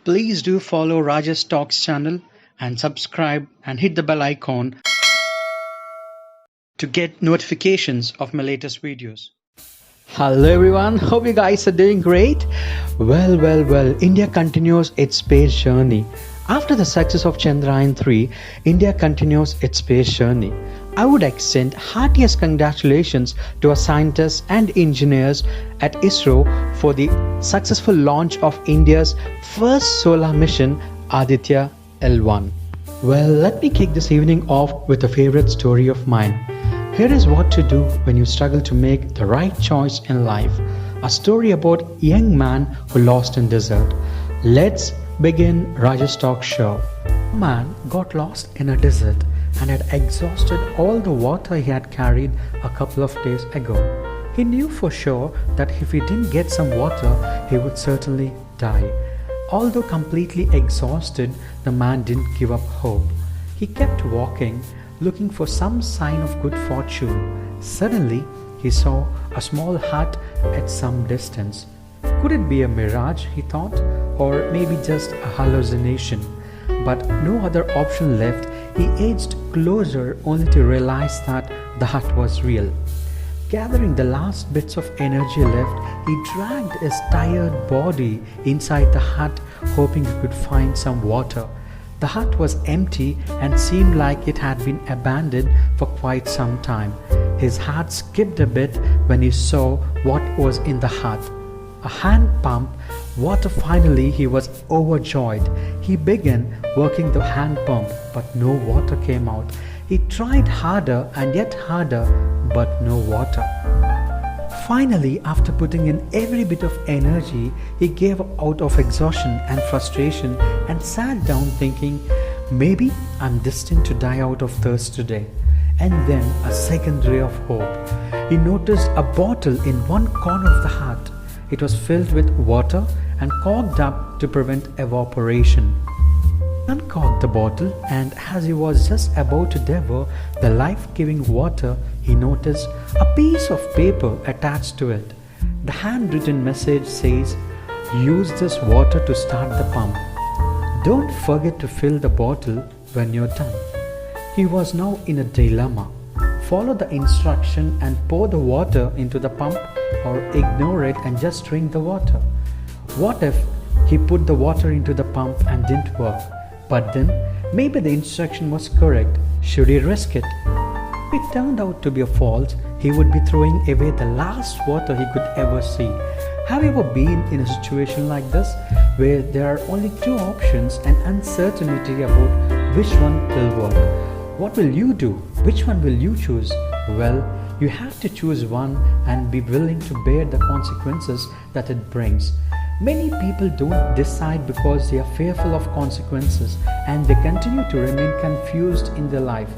Please do follow Rajesh Talks channel and subscribe and hit the bell icon to get notifications of my latest videos. Hello everyone, hope you guys are doing great. Well, India continues its space journey. After the success of Chandrayaan-3, India continues its space journey. I would extend heartiest congratulations to our scientists and engineers at ISRO for the successful launch of India's first solar mission, Aditya L1. Well, let me kick this evening off with a favorite story of mine. Here is what to do when you struggle to make the right choice in life. A story about a young man who lost in desert. Let's begin Rajesh Talk show. A man got lost in a desert and had exhausted all the water he had carried a couple of days ago. He knew for sure that if he didn't get some water, he would certainly die. Although completely exhausted, the man didn't give up hope. He kept walking, looking for some sign of good fortune. Suddenly, he saw a small hut at some distance. Could it be a mirage, he thought, or maybe just a hallucination? But no other option left. He edged closer only to realize that the hut was real. Gathering the last bits of energy left, he dragged his tired body inside the hut, hoping he could find some water. The hut was empty and seemed like it had been abandoned for quite some time. His heart skipped a bit when he saw what was in the hut. A hand pump. Water. Finally, he was overjoyed. He began working the hand pump, but no water came out. He tried harder and yet harder, but no water. Finally, after putting in every bit of energy, he gave out of exhaustion and frustration and sat down thinking, maybe I'm destined to die out of thirst today. And then a second ray of hope. He noticed a bottle in one corner of the hut. It was filled with water and corked up to prevent evaporation. He uncorked the bottle, and as he was just about to devour the life-giving water, he noticed a piece of paper attached to it. The handwritten message says, "Use this water to start the pump. Don't forget to fill the bottle when you're done." He was now in a dilemma. Follow the instruction and pour the water into the pump, or ignore it and just drink the water. What if he put the water into the pump and didn't work? But then, maybe the instruction was correct. Should he risk it? If it turned out to be a false, he would be throwing away the last water he could ever see. Have you ever been in a situation like this, where there are only two options and uncertainty about which one will work? What will you do? Which one will you choose? Well, you have to choose one and be willing to bear the consequences that it brings. Many people don't decide because they are fearful of consequences, and they continue to remain confused in their life.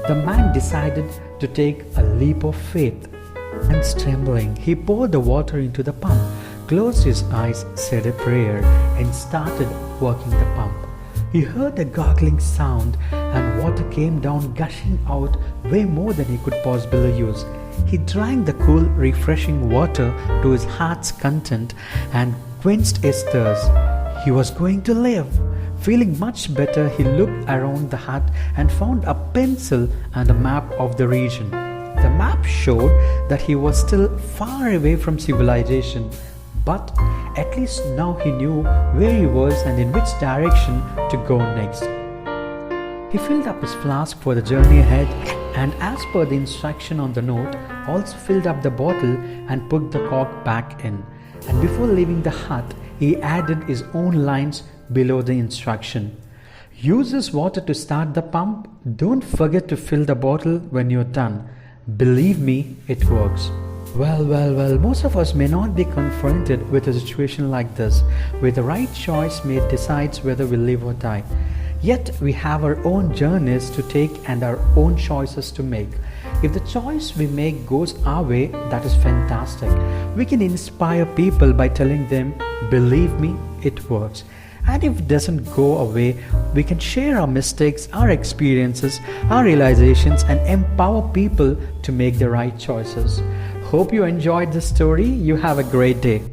The man decided to take a leap of faith. And trembling, he poured the water into the pump, closed his eyes, said a prayer, and started working the pump. He heard a gargling sound, and water came down, gushing out way more than he could possibly use. He drank the cool, refreshing water to his heart's content and quenched his thirst. He was going to live. Feeling much better, he looked around the hut and found a pencil and a map of the region. The map showed that he was still far away from civilization, but at least now he knew where he was and in which direction to go next. He filled up his flask for the journey ahead, and as per the instruction on the note, also filled up the bottle and put the cork back in. And before leaving the hut, he added his own lines below the instruction. Use this water to start the pump. Don't forget to fill the bottle when you're done. Believe me, it works. Well, most of us may not be confronted with a situation like this, where the right choice made decides whether we live or die. Yet we have our own journeys to take and our own choices to make. If the choice we make goes our way, that is fantastic. We can inspire people by telling them, believe me, it works. And if it doesn't go away, we can share our mistakes, our experiences, our realizations, and empower people to make the right choices. Hope you enjoyed this story. You have a great day.